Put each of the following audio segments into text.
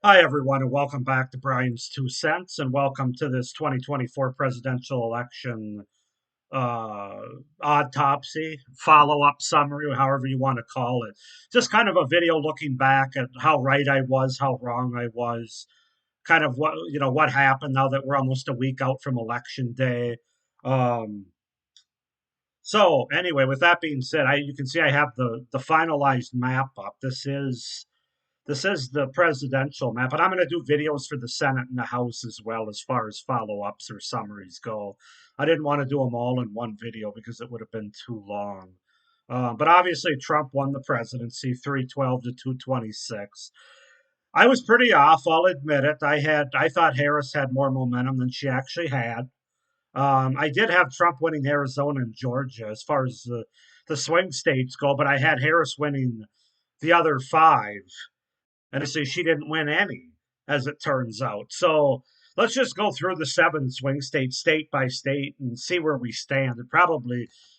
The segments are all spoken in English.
Hi, everyone, and welcome back to Brian's Two Cents, and welcome to this 2024 presidential election uh, autopsy, follow up summary, however you want to call it. Just kind of a video looking back at how right I was, how wrong I was, kind of what happened now that we're almost a week out from election day. Um, so anyway, with that being said, you can see I have the finalized map up. This is the presidential map, and I'm going to do videos for the Senate and the House as well as far as follow ups or summaries go. I didn't want to do them all in one video because it would have been too long. But obviously, Trump won the presidency 312 to 226. I was pretty off, I'll admit it. I thought Harris had more momentum than she actually had. I did have Trump winning Arizona and Georgia as far as the swing states go, but I had Harris winning the other five. And obviously, she didn't win any, as it turns out. So let's just go through the seven swing states, state by state, and see where we stand.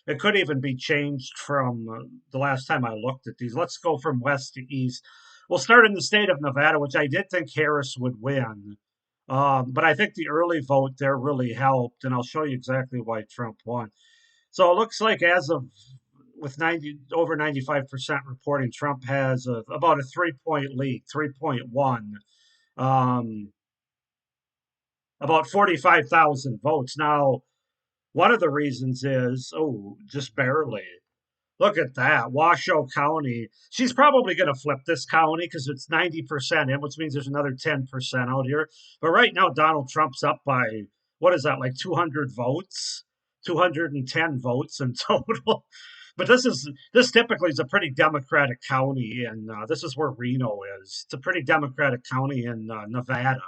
It could even be changed from the last time I looked at these. Let's go from west to east. We'll start in the state of Nevada, which I did think Harris would win. But I think the early vote there really helped, and I'll show you exactly why Trump won. So it looks like as of with 90 over 95% reporting, Trump has about a 3 point lead, 3.1, um, about 45,000 votes. Now, one of the reasons is, just barely. Look at that. Washoe County. She's probably going to flip this county because it's 90% in, which means there's another 10% out here. But right now, Donald Trump's up by, what is that, like 200 votes? 210 votes in total. But this typically is a pretty Democratic county, and this is where Reno is. It's a pretty Democratic county in Nevada.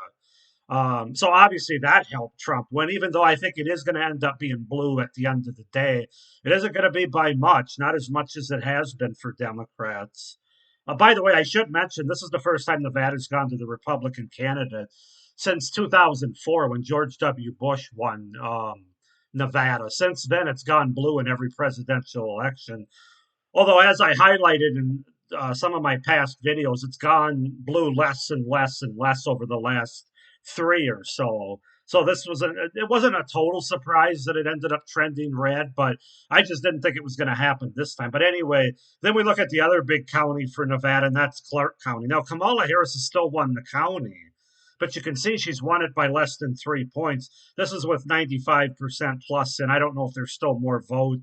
So obviously that helped Trump win, even though I think it is going to end up being blue at the end of the day. It isn't going to be by much, not as much as it has been for Democrats. By the way, I should mention this is the first time Nevada's gone to the Republican candidate since 2004 when George W. Bush won Nevada. Since then, it's gone blue in every presidential election. Although, as I highlighted in some of my past videos, it's gone blue less and less and less over the last three or so. So it wasn't a total surprise that it ended up trending red, but I just didn't think it was going to happen this time. But anyway, then we look at the other big county for Nevada, and that's Clark County. Now, Kamala Harris has still won the county, but you can see she's won it by less than 3 points. This is with 95% plus, and I don't know if there's still more vote.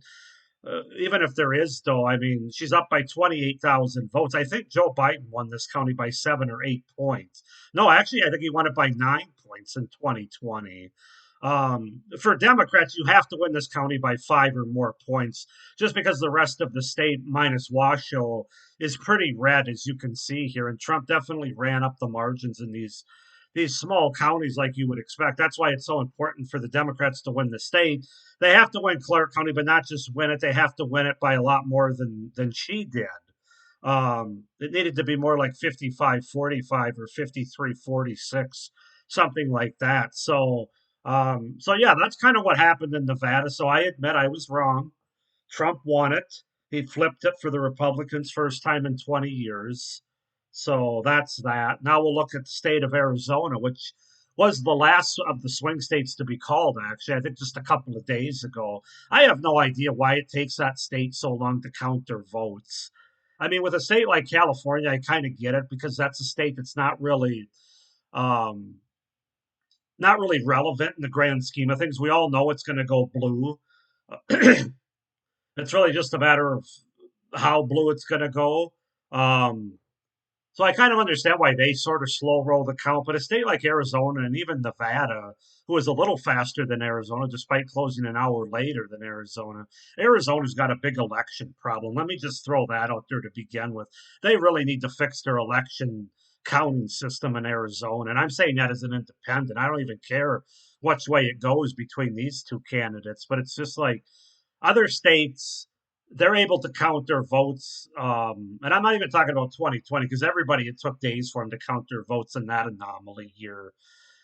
Even if there is, though, I mean, she's up by 28,000 votes. I think Joe Biden won this county by 7 or 8 points. No, actually, I think he won it by 9 points in 2020. For Democrats, you have to win this county by five or more points, just because the rest of the state, minus Washoe, is pretty red, as you can see here. And Trump definitely ran up the margins in these small counties like you would expect. That's why it's so important for the Democrats to win the state. They have to win Clark County, but not just win it. They have to win it by a lot more than she did. It needed to be more like 55-45 or 53-46, something like that. So yeah, that's kind of what happened in Nevada. So I admit I was wrong. Trump won it. He flipped it for the Republicans first time in 20 years. So that's that. Now we'll look at the state of Arizona, which was the last of the swing states to be called, actually, I think just a couple of days ago. I have no idea why it takes that state so long to count their votes. I mean, with a state like California, I kind of get it because that's a state that's um, not really relevant in the grand scheme of things. We all know it's going to go blue. It's really just a matter of how blue it's going to go. Um, so I kind of understand why they sort of slow roll the count, but a state like Arizona and even Nevada, who is a little faster than Arizona, despite closing an hour later than Arizona, Arizona's got a big election problem. Let me just throw that out there to begin with. They really need to fix their election counting system in Arizona. And I'm saying that as an independent. I don't even care which way it goes between these two candidates, but it's just like other states, they're able to count their votes. And I'm not even talking about 2020 because everybody, it took days for them to count their votes in that anomaly year.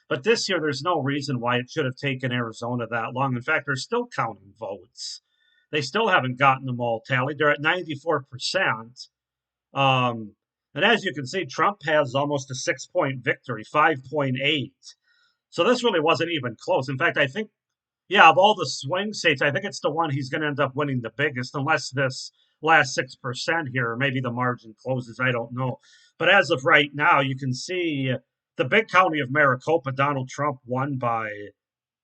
But this year, there's no reason why it should have taken Arizona that long. In fact, they're still counting votes. They still haven't gotten them all tallied. They're at 94%. Um, And as you can see, Trump has almost a 6 point victory, 5.8. So this really wasn't even close. In fact, I think, yeah, of all the swing states, I think it's the one he's going to end up winning the biggest, unless this last 6% here, maybe the margin closes. I don't know. But as of right now, you can see the big county of Maricopa, Donald Trump won by,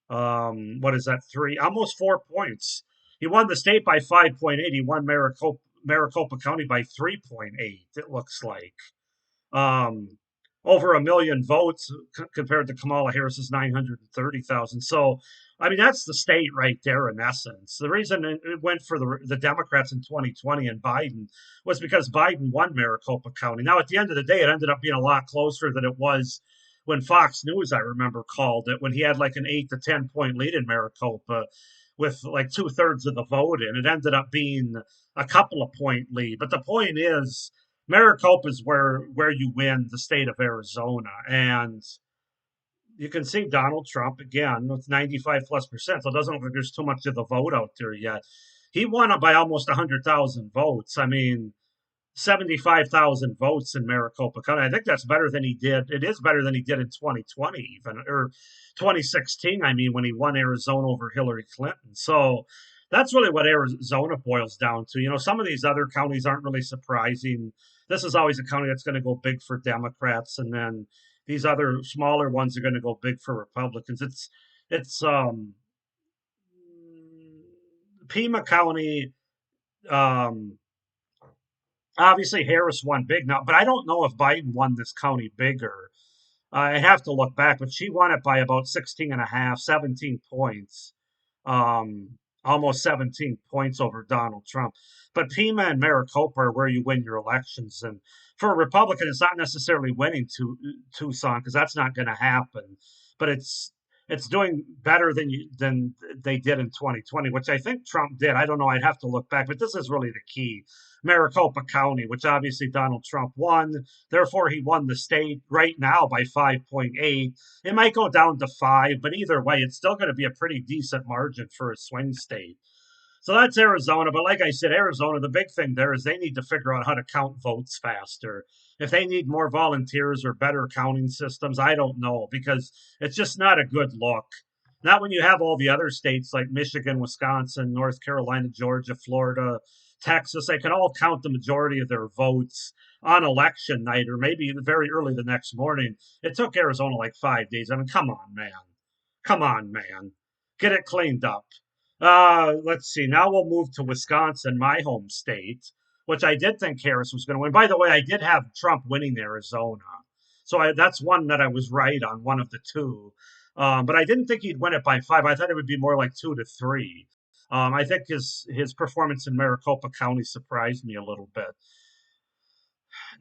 what is that, almost 4 points. He won the state by 5.8. He won Maricopa County by 3.8, it looks like. Um, Over a million votes compared to Kamala Harris's 930,000. So, I mean, that's the state right there in essence. The reason it went for the Democrats in 2020 and Biden was because Biden won Maricopa County. Now, at the end of the day, it ended up being a lot closer than it was when Fox News, I remember, called it, when he had like an 8 to 10 point lead in Maricopa with like 2/3 of the vote in. It ended up being a couple of point lead. But the point is, Maricopa is where you win the state of Arizona, and you can see Donald Trump again with 95+%. So it doesn't look like there's too much of the vote out there yet. He won it by almost 100,000 votes. I mean, 75,000 votes in Maricopa County. I think that's better than he did. It is better than he did in 2020, even, or 2016. I mean, when he won Arizona over Hillary Clinton. So that's really what Arizona boils down to. You know, some of these other counties aren't really surprising. This is always a county that's going to go big for Democrats, and then these other smaller ones are going to go big for Republicans. It's Pima County. Um, Obviously, Harris won big now, but I don't know if Biden won this county bigger. I have to look back, but she won it by about 16 and a half, 17 points, almost 17 points over Donald Trump. But Pima and Maricopa are where you win your elections. And for a Republican, it's not necessarily winning Tucson because that's not going to happen. But it's doing better than they did in 2020, which I think Trump did. I don't know. I'd have to look back, but this is really the key. Maricopa County, which obviously Donald Trump won. Therefore, he won the state right now by 5.8. It might go down to 5, but either way, it's still going to be a pretty decent margin for a swing state. So that's Arizona. But like I said, Arizona, the big thing there is they need to figure out how to count votes faster. If they need more volunteers or better counting systems, I don't know, because it's just not a good look. Not when you have all the other states like Michigan, Wisconsin, North Carolina, Georgia, Florida, Texas. They can all count the majority of their votes on election night or maybe very early the next morning. It took Arizona like 5 days. I mean, come on, man. Come on, man. Get it cleaned up. Let's see. Now we'll move to Wisconsin, my home state, which I did think Harris was going to win. By the way, I did have Trump winning Arizona. So that's one that I was right on, one of the two. But I didn't think he'd win it by 5. I thought it would be more like 2 to 3. I think his performance in Maricopa County surprised me a little bit.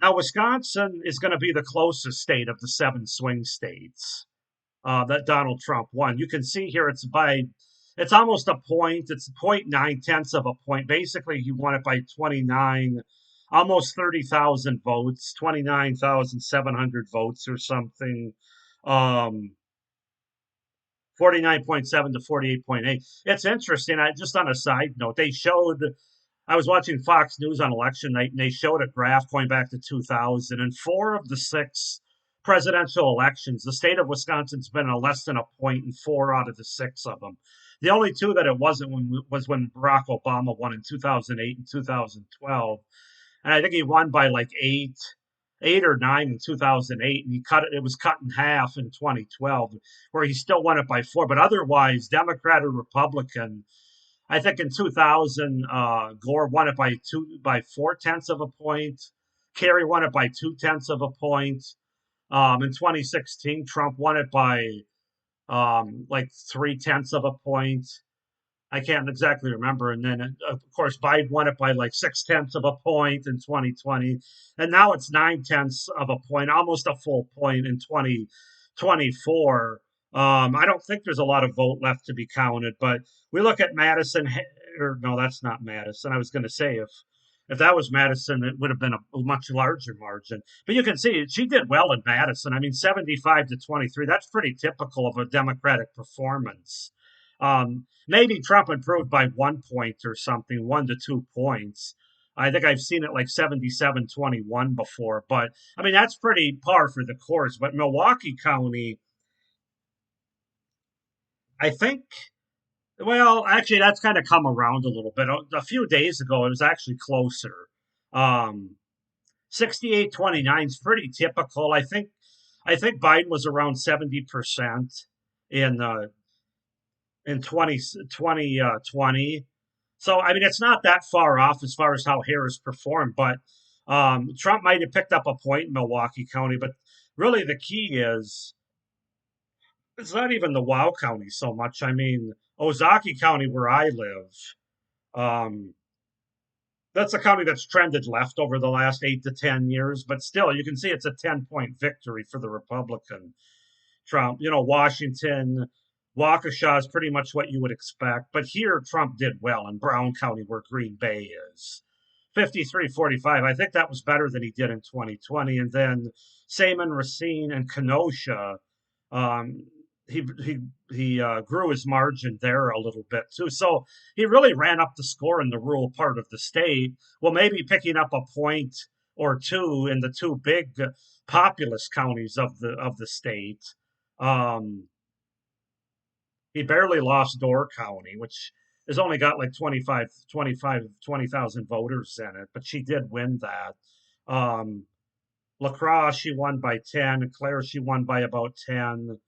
Now, Wisconsin is going to be the closest state of the 7 swing states that Donald Trump won. You can see here it's almost a point. It's 0.9 of a point. Basically, he won it by 29, almost 30,000 votes, 29,700 votes or something. Um, 49.7 to 48.8. It's interesting. Just on a side note, I was watching Fox News on election night, and they showed a graph going back to 2000. And 4 of the 6 presidential elections, the state of Wisconsin's been a less than a point in 4 out of the 6 of them. The only 2 that it wasn't was when Barack Obama won in 2008 and 2012, and I think he won by like 8 or 9 in 2008, and he cut it. It was cut in half in 2012, where he still won it by 4. But otherwise, Democrat or Republican, I think in 2000, Gore won it by 4 tenths of a point. Kerry won it by 2 tenths of a point. In 2016, Trump won it by like 3 tenths of a point. I can't exactly remember. And then, of course, Biden won it by like 6 tenths of a point in 2020. And now it's 9 tenths of a point, almost a full point in 2024. I don't think there's a lot of vote left to be counted, but we look at Madison, or no, that's not Madison. I was going to say if that was Madison, it would have been a much larger margin. But you can see she did well in Madison. I mean, 75 to 23. That's pretty typical of a Democratic performance. Maybe Trump improved by 1 point or something, 1 to 2 points. I think I've seen it like 77-21 before, but I mean that's pretty par for the course. But Milwaukee County, I think, well, actually that's kind of come around a little bit. A few days ago, it was actually closer. Um, 68-29 is pretty typical. I think Biden was around 70% in in 2020. So I mean, it's not that far off as far as how Harris performed, but Trump might have picked up a point in Milwaukee County. But really, the key is it's not even the Wow County so much. I mean, Ozaki County, where I live, um, that's a county that's trended left over the last 8 to 10 years. But still, you can see it's a 10-point victory for the Republican. Trump. Washington, Waukesha is pretty much what you would expect. But here, Trump did well in Brown County, where Green Bay is. 53-45. I think that was better than he did in 2020. And then same in Racine and Kenosha. Um, he grew his margin there a little bit too. So he really ran up the score in the rural part of the state. Well, maybe picking up a point or two in the two big populous counties of the state. Um, he barely lost Door County, which has only got like 20,000 voters in it, but she did win that. Um, La Crosse, she won by 10. Claire, she won by about 10.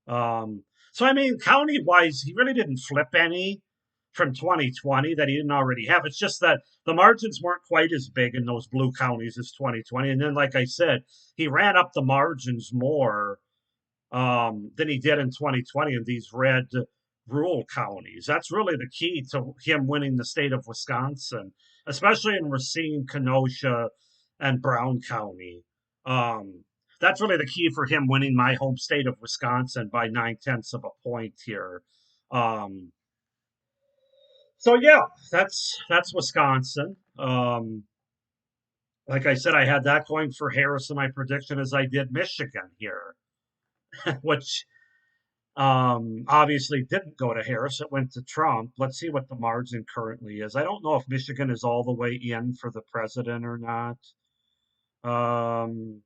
So, I mean, county wise, he really didn't flip any from 2020 that he didn't already have. It's just that the margins weren't quite as big in those blue counties as 2020. And then, like I said, he ran up the margins more than he did in 2020 in these red rural counties. That's really the key to him winning the state of Wisconsin, especially in Racine, Kenosha, and Brown County. Um, that's really the key for him winning my home state of Wisconsin by 9/10 of a point here. Um, so yeah, that's Wisconsin. Like I said, I had that going for Harris in my prediction as I did Michigan here, which obviously didn't go to Harris. It went to Trump. Let's see what the margin currently is. I don't know if Michigan is all the way in for the president or not. Um,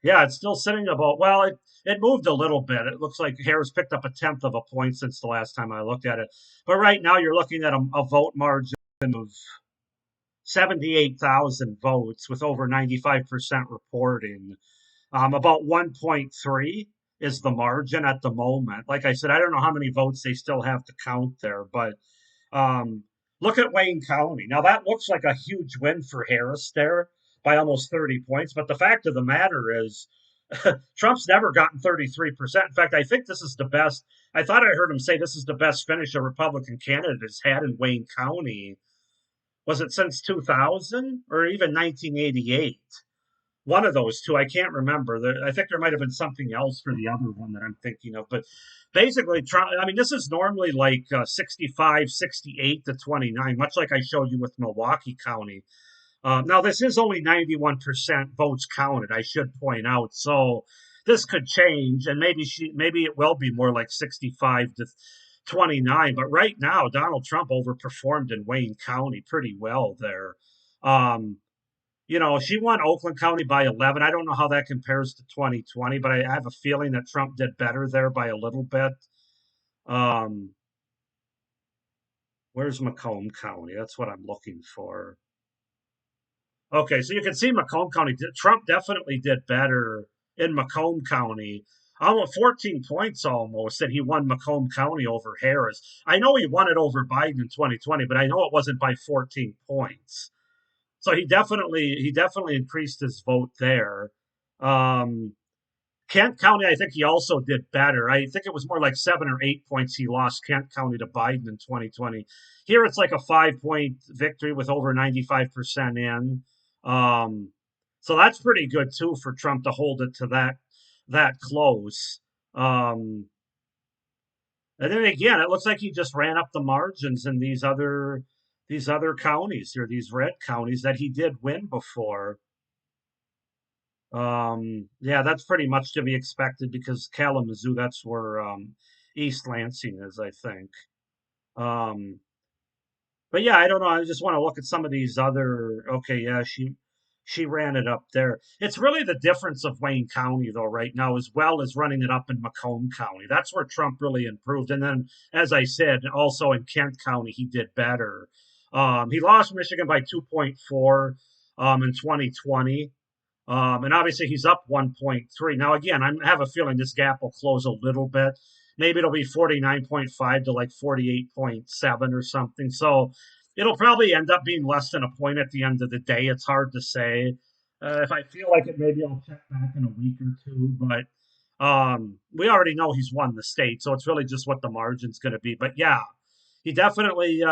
yeah, it's still sitting about, well, it moved a little bit. It looks like Harris picked up a tenth of a point since the last time I looked at it. But right now you're looking at a vote margin of 78,000 votes with over 95% reporting. About 1.3 is the margin at the moment. Like I said, I don't know how many votes they still have to count there, but um, look at Wayne County. Now, that looks like a huge win for Harris there by almost 30 points. But the fact of the matter is, Trump's never gotten 33%. In fact, I think this is the best. I thought I heard him say this is the best finish a Republican candidate has had in Wayne County. Was it since 2000 or even 1988? One of those two. I can't remember. I think there might have been something else for the other one that I'm thinking of. But basically, I mean, this is normally like 65, 68-29, much like I showed you with Milwaukee County. Now, this is only 91% votes counted, I should point out. So this could change, and maybe it will be more like 65-29. But right now, Donald Trump overperformed in Wayne County pretty well there. Um, she won Oakland County by 11. I don't know how that compares to 2020, but I have a feeling that Trump did better there by a little bit. Um, where's Macomb County? That's what I'm looking for. Okay, so you can see Macomb County. Trump definitely did better in Macomb County. Almost 14 points almost that he won Macomb County over Harris. I know he won it over Biden in 2020, but I know it wasn't by 14 points. So he definitely increased his vote there. Um, Kent County, I think he also did better. I think it was more like 7 or 8 points he lost Kent County to Biden in 2020. Here it's like a 5 point victory with over 95% in. Um, so that's pretty good too for Trump to hold it to that close. Um, and then again, it looks like he just ran up the margins in these other counties here, these red counties that he did win before. Yeah, that's pretty much to be expected because Kalamazoo, that's where East Lansing is, I think. Um, but yeah, I don't know. I just want to look at some of these other. Okay, yeah, she ran it up there. It's really the difference of Wayne County though right now, as well as running it up in Macomb County. That's where Trump really improved. And then, as I said, also in Kent County, he did better. He lost Michigan by 2.4 in 2020. And obviously he's up 1.3. Now, again, I have a feeling this gap will close a little bit. Maybe it'll be 49.5 to like 48.7 or something. So it'll probably end up being less than a point at the end of the day. It's hard to say. If I feel like it, maybe I'll check back in a week or two. But we already know he's won the state. So it's really just what the margin's going to be. But yeah, he definitely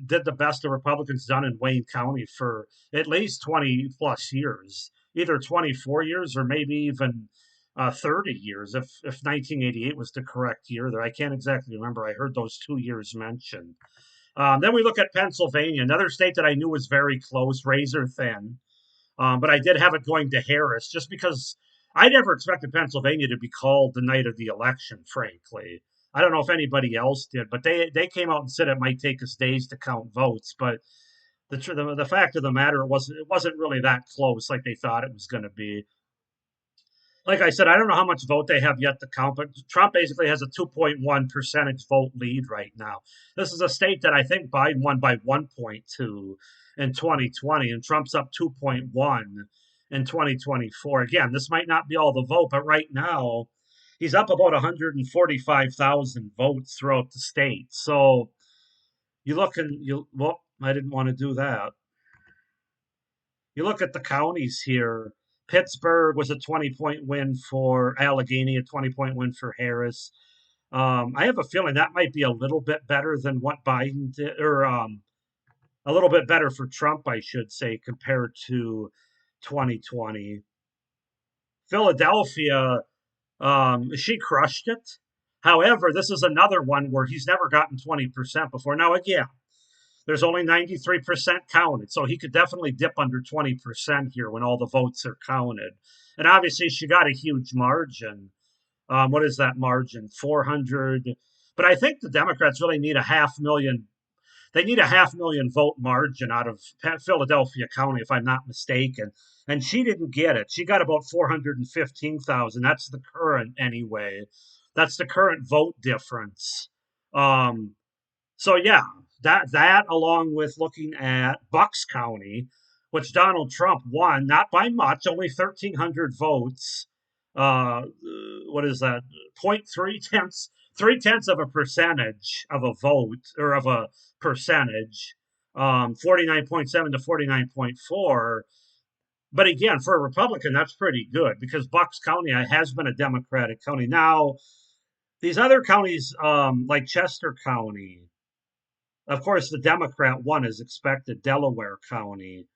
did the best the Republicans done in Wayne County for at least 20 plus years, either 24 years or maybe even 30 years, if 1988 was the correct year there. I can't exactly remember. I heard those 2 years mentioned. Then we look at Pennsylvania, another state that I knew was very close, razor thin. But I did have it going to Harris just because I never expected Pennsylvania to be called the night of the election, frankly. I don't know if anybody else did, but they came out and said it might take us days to count votes. But the fact of the matter, it wasn't really that close like they thought it was going to be. Like I said, I don't know how much vote they have yet to count, but Trump basically has a 2.1 percentage vote lead right now. This is a state that I think Biden won by 1.2 in 2020, and Trump's up 2.1 in 2024. Again, this might not be all the vote, but right now he's up about 145,000 votes throughout the state. So you look and well, I didn't want to do that. You look at the counties here. Pittsburgh was a 20-point win for Allegheny, a 20-point win for Harris. I have a feeling that might be a little bit better than what Biden did, or a little bit better for Trump, I should say, compared to 2020. Philadelphia, she crushed it. However, this is another one where he's never gotten 20% before. Now, again, there's only 93% counted, so he could definitely dip under 20% here when all the votes are counted. And obviously, she got a huge margin. What is that margin? 400. But I think the Democrats really need a half million. They need a half million vote margin out of Philadelphia County, if I'm not mistaken. And she didn't get it. She got about 415,000. That's the current, anyway. That's the current vote difference. Um, so yeah, that along with looking at Bucks County, which Donald Trump won, not by much, only 1,300 votes. What is that? Point three tenths of a percentage of a vote or of a percentage. 49.7 to 49.4. But again, for a Republican, that's pretty good because Bucks County has been a Democratic county. Now, these other counties, like Chester County, of course, the Democrat won as expected, Delaware County.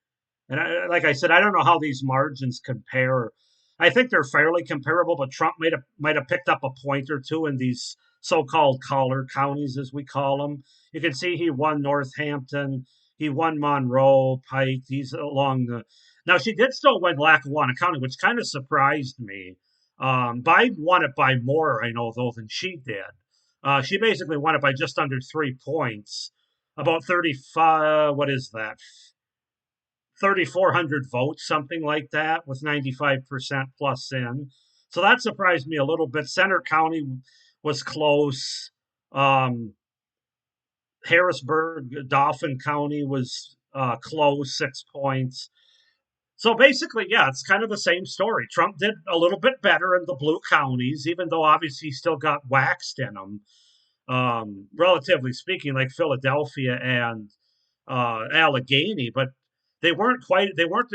And like I said, I don't know how these margins compare. I think they're fairly comparable, but Trump might have picked up a point or two in these so-called collar counties, as we call them. You can see he won Northampton, he won Monroe, Pike. He's along the. Now she did still win Lackawanna County, which kind of surprised me. Biden won it by more, I know, though, than she did. She basically won it by just under 3 points, about 35. What is that? 3,400 votes, something like that, with 95% plus in. So that surprised me a little bit. Center County was close. Um, Harrisburg, Dauphin County was close, 6 points. So basically, yeah, it's kind of the same story. Trump did a little bit better in the blue counties, even though obviously he still got waxed in them, relatively speaking, like Philadelphia and Allegheny, but they weren't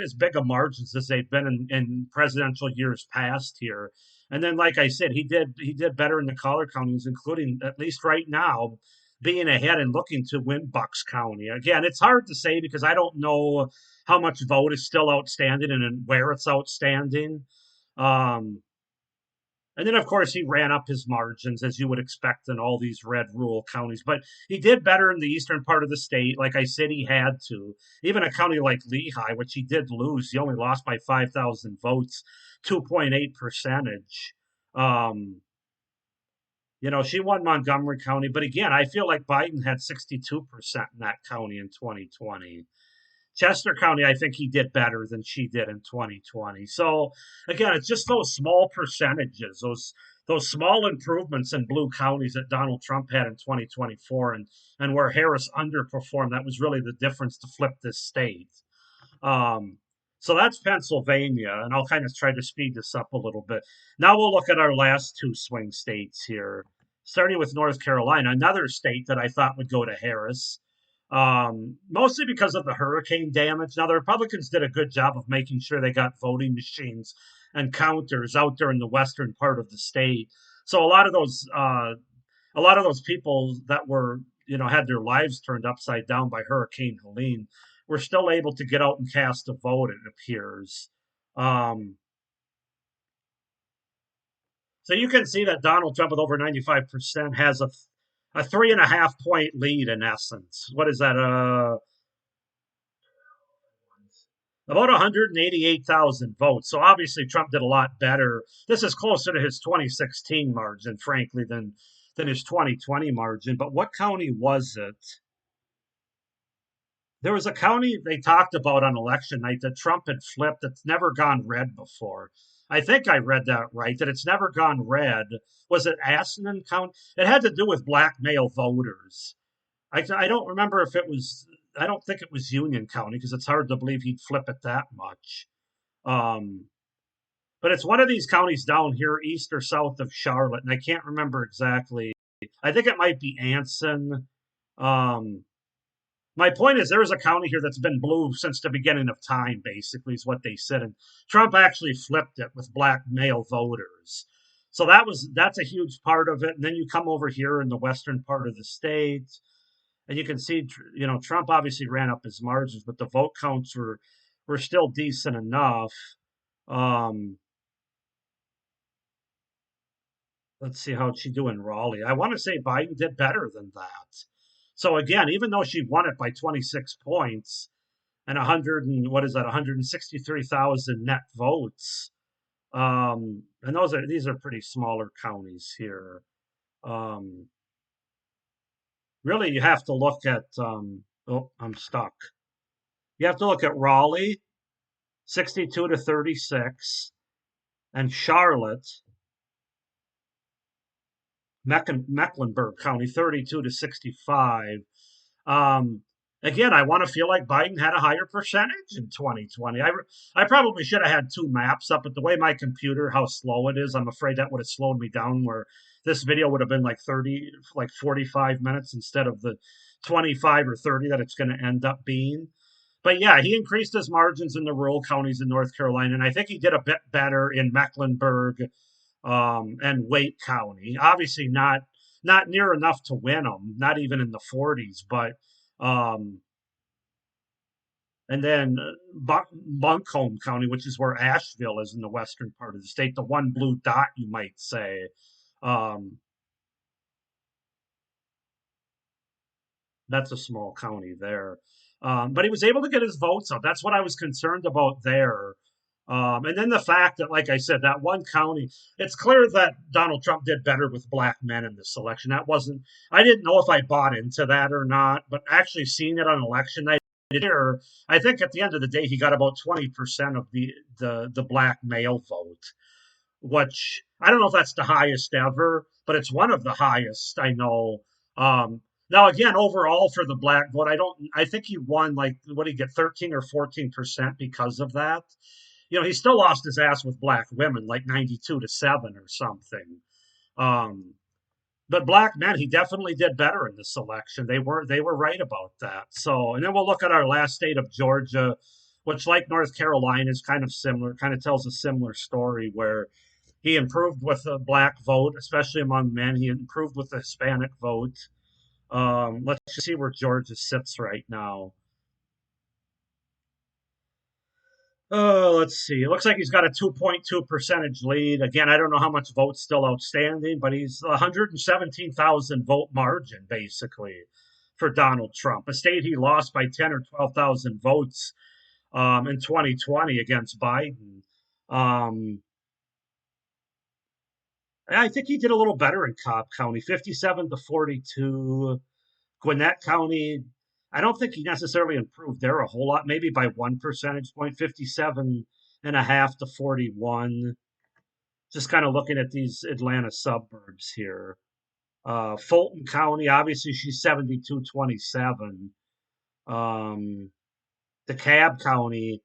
as big of margins as they've been in presidential years past here. And then, like I said, he did better in the collar counties, including at least right now being ahead and looking to win Bucks County. Again, it's hard to say because I don't know how much vote is still outstanding and where it's outstanding. Um, and then, of course, he ran up his margins as you would expect in all these red rural counties. But he did better in the eastern part of the state. Like I said, he had to. Even a county like Lehigh, which he did lose, he only lost by 5,000 votes, 2.8 percentage. Um, She won Montgomery County, but again, I feel like Biden had 62% in that county in 2020. Chester County, I think he did better than she did in 2020. So again, it's just those small percentages, those small improvements in blue counties that Donald Trump had in 2024, and where Harris underperformed. That was really the difference to flip this state. Um, so that's Pennsylvania, and I'll kind of try to speed this up a little bit. Now we'll look at our last two swing states here, starting with North Carolina, another state that I thought would go to Harris, mostly because of the hurricane damage. Now, the Republicans did a good job of making sure they got voting machines and counters out there in the western part of the state. So a lot of those people that were, had their lives turned upside down by Hurricane Helene were still able to get out and cast a vote, it appears. Um, so you can see that Donald Trump, with over 95%, has a 3.5 point lead in essence. What is that? About 188,000 votes. So obviously Trump did a lot better. This is closer to his 2016 margin, frankly, than his 2020 margin. But what county was it? There was a county they talked about on election night that Trump had flipped that's never gone red before. I think I read that right, that it's never gone red. Was it Aspen County? It had to do with black male voters. I don't remember if it was, I don't think it was Union County because it's hard to believe he'd flip it that much. Um, but it's one of these counties down here, east or south of Charlotte, and I can't remember exactly. I think it might be Anson. Um, my point is, there is a county here that's been blue since the beginning of time, basically, is what they said. And Trump actually flipped it with black male voters. So that's a huge part of it. And then you come over here in the western part of the state, and you can see, Trump obviously ran up his margins, but the vote counts were still decent enough. Um, let's see how she do in Raleigh. I want to say Biden did better than that. So again, even though she won it by 26 points, and 100 and what is that 163,000 net votes, and these are pretty smaller counties here. um Really, you have to look at, oh, I'm stuck. You have to look at Raleigh, 62 to 36, and Charlotte, Mecklenburg County, 32 to 65. Um, Again, I want to feel like Biden had a higher percentage in 2020. I probably should have had two maps up, but the way my computer, how slow it is, I'm afraid that would have slowed me down. Where this video would have been like 30, like 45 minutes instead of the 25 or 30 that it's going to end up being. But yeah, he increased his margins in the rural counties in North Carolina, and I think he did a bit better in Mecklenburg, and Wake County. Obviously, not near enough to win them, not even in the 40s, but um, and then Buncombe County, which is where Asheville is in the western part of the state, the one blue dot, you might say. Um, that's a small county there. But he was able to get his votes up. That's what I was concerned about there. And then the fact that, like I said, that one county, it's clear that Donald Trump did better with black men in this election. I didn't know if I bought into that or not, but actually seeing it on election night here, I think at the end of the day, he got about 20% of the black male vote, which I don't know if that's the highest ever, but it's one of the highest I know. Now again, overall for the black vote, I think he won, like, what did he get, 13 or 14% because of that. He still lost his ass with black women, like 92 to 7 or something. Um, but black men, he definitely did better in this election. They were right about that. So, and then we'll look at our last state of Georgia, which, like North Carolina, is kind of similar, kind of tells a similar story, where he improved with the black vote, especially among men. He improved with the Hispanic vote. Let's just see where Georgia sits right now. Oh, let's see. It looks like he's got a 2.2 percentage lead. Again, I don't know how much votes still outstanding, but he's 117,000 vote margin basically for Donald Trump, a state he lost by 10 or 12,000 votes, in 2020 against Biden. Um, I think he did a little better in Cobb County, 57 to 42. Gwinnett County, I don't think he necessarily improved there a whole lot, maybe by 1 percentage point, 57 and a half to 41. Just kind of looking at these Atlanta suburbs here. Fulton County, obviously she's 72-27. Um, DeKalb County,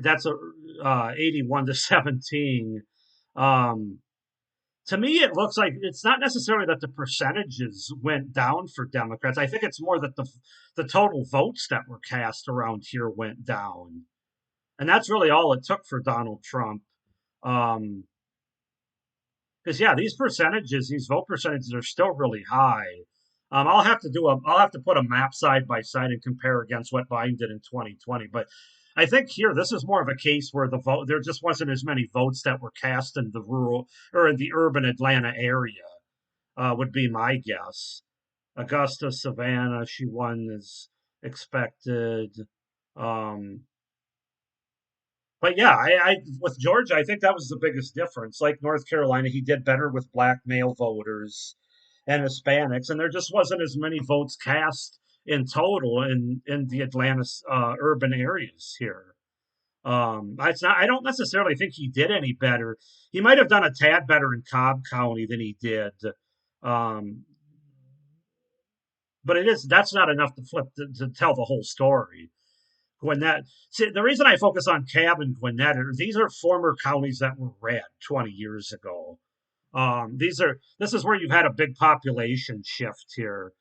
that's a 81 to 17. Um, to me, it looks like it's not necessarily that the percentages went down for Democrats. I think it's more that the total votes that were cast around here went down, and that's really all it took for Donald Trump. Um, because yeah, these percentages, these vote percentages are still really high. I'll have to put a map side by side and compare against what Biden did in 2020. But I think here this is more of a case where there just wasn't as many votes that were cast in the rural or in the urban Atlanta area. Would be my guess. Augusta, Savannah, she won as expected. Um, but yeah, I with Georgia, I think that was the biggest difference. Like North Carolina, he did better with black male voters and Hispanics, and there just wasn't as many votes cast in total in the Atlanta urban areas here. It's not. I don't necessarily think he did any better. He might have done a tad better in Cobb County than he did, um, but that's not enough to to tell the whole story. Gwinnett. See, the reason I focus on Cab and Gwinnett are these are former counties that were red 20 years ago. This is where you've had a big population shift here.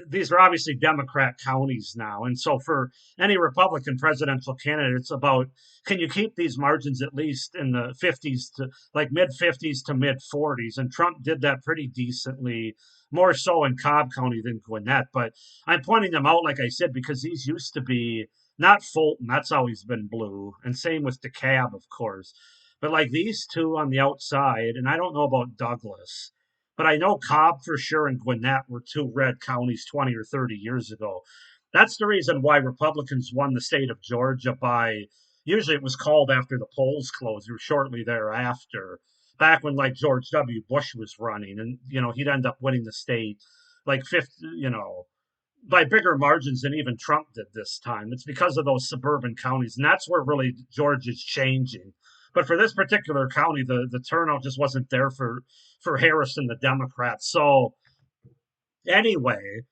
These are obviously Democrat counties now, and so for any Republican presidential candidate, it's about can you keep these margins at least in the 50s to like mid 50s to mid 40s, and Trump did that pretty decently, more so in Cobb County than Gwinnett. But I'm pointing them out, like I said, because these used to be not Fulton, that's always been blue, and same with DeKalb, of course. But like these two on the outside, and I don't know about Douglas, but I know Cobb for sure and Gwinnett were two red counties 20 or 30 years ago. That's the reason why Republicans won the state of Georgia by, usually it was called after the polls closed or shortly thereafter, back when like George W. Bush was running. And, he'd end up winning the state like fifth, by bigger margins than even Trump did this time. It's because of those suburban counties. And that's where really Georgia's changing. But for this particular county, the turnout just wasn't there for Harris and the Democrats. So anyway,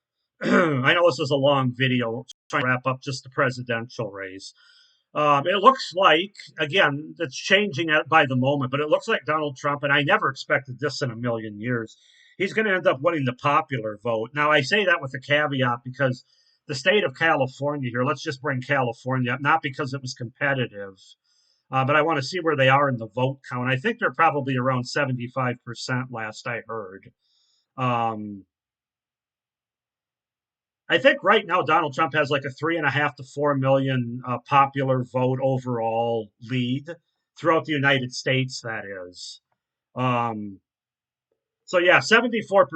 I know this is a long video trying to wrap up just the presidential race. It looks like, again, it's changing by the moment, but it looks like Donald Trump, and I never expected this in a million years, he's going to end up winning the popular vote. Now, I say that with a caveat because the state of California here, let's just bring California up, not because it was competitive, but I want to see where they are in the vote count. I think they're probably around 75% last I heard. Um, I think right now Donald Trump has like a 3.5 to 4 million popular vote overall lead throughout the United States. That is. Um, so yeah, 74%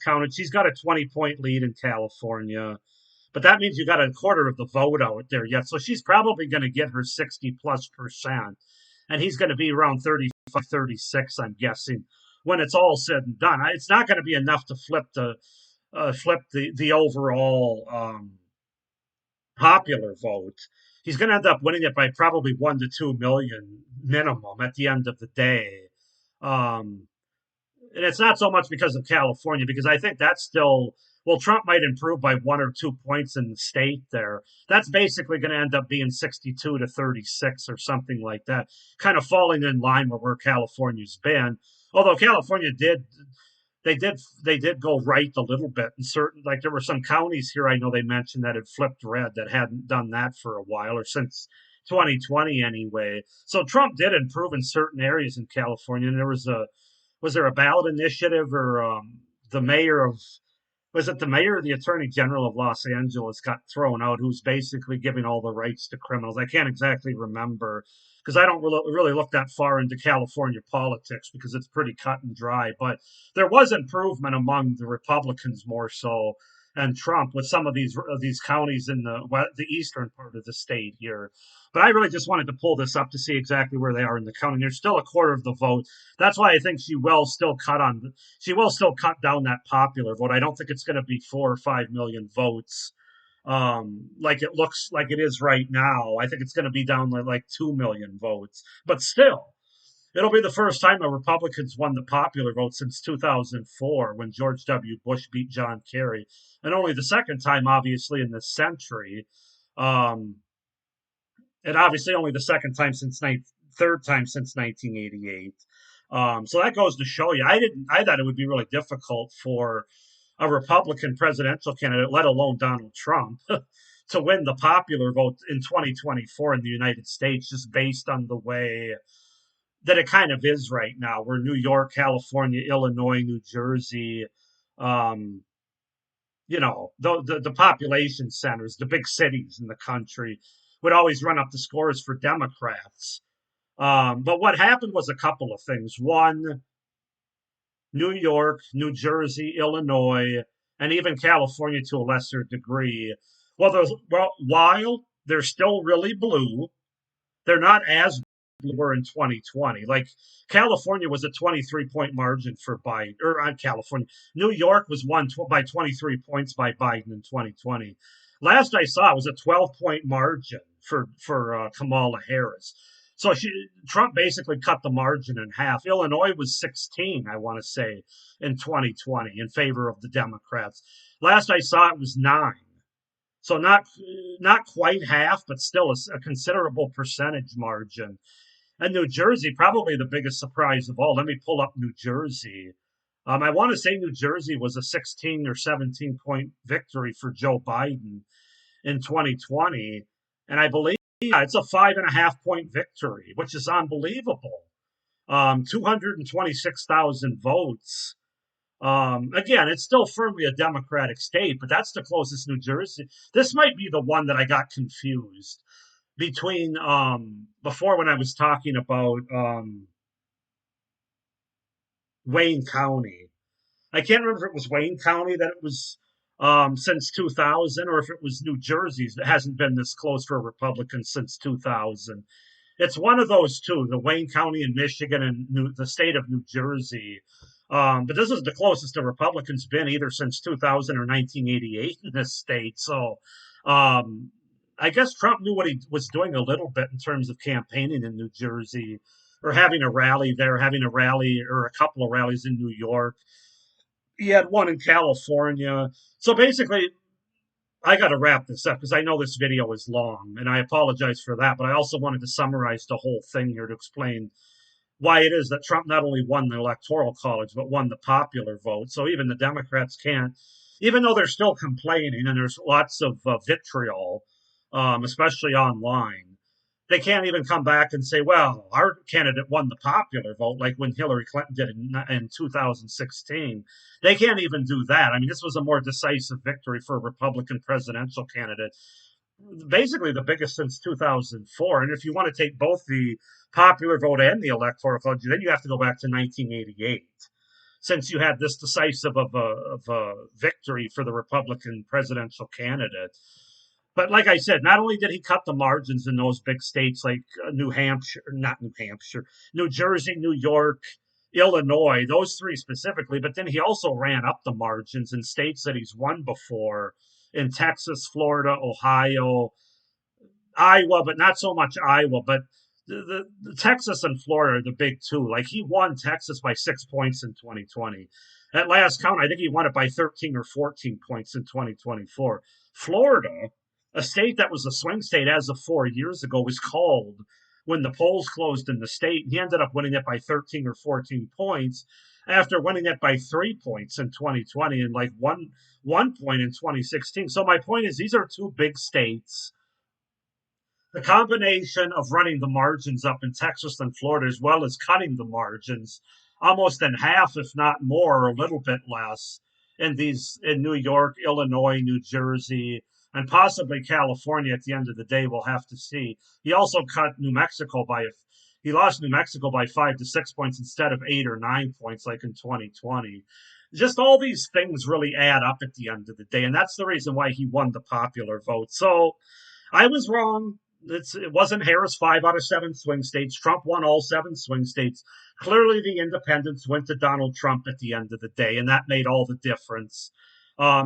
counted. She's got a 20-point lead in California, but that means you got a quarter of the vote out there yet. So she's probably going to get her 60+%, and he's going to be around 35, 36. I'm guessing when it's all said and done. It's not going to be enough to flip the overall popular vote. He's going to end up winning it by probably 1 to 2 million minimum at the end of the day. Um, and it's not so much because of California, because I think that's still, well, Trump might improve by 1 or 2 points in the state there. That's basically going to end up being 62 to 36 or something like that, kind of falling in line with where California's been. Although California they did go right a little bit in certain, like there were some counties here I know they mentioned that had flipped red that hadn't done that for a while or since 2020 anyway. So Trump did improve in certain areas in California, and was there a ballot initiative or the mayor of was it the mayor or the attorney general of Los Angeles got thrown out, who's basically giving all the rights to criminals? I can't exactly remember because I don't really look that far into California politics because it's pretty cut and dry. But there was improvement among the Republicans more so. and Trump with some of these counties in the eastern part of the state here. But I really just wanted to pull this up to see exactly where they are in the counting. There's still a quarter of the vote. That's why I think she will still cut down that popular vote. I don't think it's going to be 4 or 5 million votes like it looks like it is right now. I think it's going to be down like 2 million votes. But still, it'll be the first time the Republicans won the popular vote since 2004 when George W. Bush beat John Kerry, and only the second time, obviously, in this century. Um, and obviously, only the third time since 1988. So that goes to show you. I thought it would be really difficult for a Republican presidential candidate, let alone Donald Trump, to win the popular vote in 2024 in the United States, just based on the way that it kind of is right now, where New York, California, Illinois, New Jersey, um, the population centers, the big cities in the country, would always run up the scores for Democrats. But what happened was a couple of things. One, New York, New Jersey, Illinois, and even California to a lesser degree. While they're still really blue, they're not as were in 2020. Like California was a 23-point margin for Biden, or on California. New York was won by 23 points by Biden in 2020. Last I saw, it was a 12-point margin for Kamala Harris. So Trump basically cut the margin in half. Illinois was 16, I want to say, in 2020 in favor of the Democrats. Last I saw, it was 9. So not quite half, but still a considerable percentage margin. And New Jersey, probably the biggest surprise of all. Let me pull up New Jersey. I want to say New Jersey was a 16 or 17-point victory for Joe Biden in 2020. And I believe it's a 5.5-point victory, which is unbelievable. 226,000 votes. Again, it's still firmly a Democratic state, but that's the closest New Jersey. This might be the one that I got confused between before when I was talking about Wayne County. I can't remember if it was Wayne County that it was since 2000 or if it was New Jersey's that hasn't been this close for a Republican since 2000. It's one of those two, the Wayne County in Michigan and the state of New Jersey. But this is the closest the Republicans been either since 2000 or 1988 in this state. So I guess Trump knew what he was doing a little bit in terms of campaigning in New Jersey or having a rally there, having a rally or a couple of rallies in New York. He had one in California. So basically, I got to wrap this up because I know this video is long and I apologize for that. But I also wanted to summarize the whole thing here to explain why it is that Trump not only won the Electoral College, but won the popular vote. So even the Democrats can't, even though they're still complaining and there's lots of vitriol, especially online, they can't even come back and say, well, our candidate won the popular vote, like when Hillary Clinton did in 2016. They can't even do that. I mean, this was a more decisive victory for a Republican presidential candidate, basically the biggest since 2004. And if you want to take both the popular vote and the electoral college, then you have to go back to 1988, since you had this decisive of a victory for the Republican presidential candidate. But like I said, not only did he cut the margins in those big states like not New Hampshire, New Jersey, New York, Illinois, those three specifically, but then he also ran up the margins in states that he's won before in Texas, Florida, Ohio, Iowa, but not so much Iowa, but the Texas and Florida are the big two. Like he won Texas by 6 points in 2020. At last count, I think he won it by 13 or 14 points in 2024. Florida, a state that was a swing state as of 4 years ago, was called when the polls closed in the state. He ended up winning it by 13 or 14 points after winning it by 3 points in 2020 and like one point in 2016. So my point is these are two big states. The combination of running the margins up in Texas and Florida, as well as cutting the margins almost in half, if not more, or a little bit less, in New York, Illinois, New Jersey, and possibly California at the end of the day, we'll have to see. He also cut New Mexico he lost New Mexico by 5 to 6 points instead of 8 or 9 points like in 2020. just all these things really add up at the end of the day, and that's the reason why he won the popular vote. So I was wrong. It wasn't Harris 5 out of 7 swing states. Trump won all 7 swing states. Clearly, the independents went to Donald Trump at the end of the day, and that made all the difference.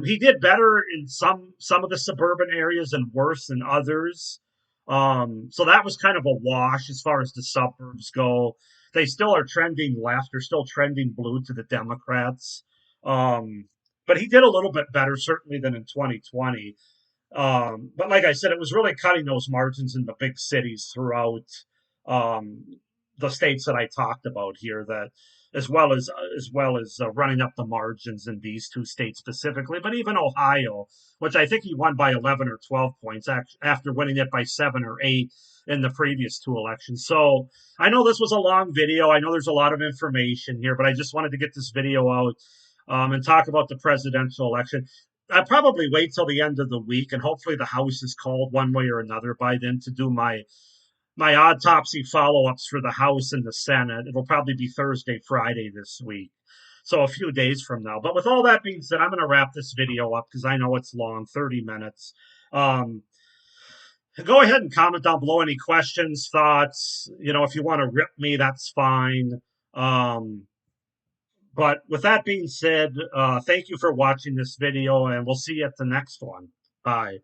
He did better in some of the suburban areas and worse in others. So that was kind of a wash as far as the suburbs go. They still are trending left. They're still trending blue to the Democrats. Um, but he did a little bit better, certainly, than in 2020. But like I said, it was really cutting those margins in the big cities throughout um, the states that I talked about here. That as well as running up the margins in these two states specifically, but even Ohio, which I think he won by 11 or 12 points after winning it by 7 or 8 in the previous two elections. So I know this was a long video. I know there's a lot of information here, but I just wanted to get this video out and talk about the presidential election. I'll probably wait till the end of the week, and hopefully the House is called one way or another by then to do my autopsy follow-ups for the House and the Senate. It'll probably be Thursday, Friday this week, so a few days from now. But with all that being said, I'm going to wrap this video up because I know it's long, 30 minutes. Um, Go ahead and comment down below any questions, thoughts. If you want to rip me, that's fine. Um, but with that being said, thank you for watching this video, and we'll see you at the next one. Bye.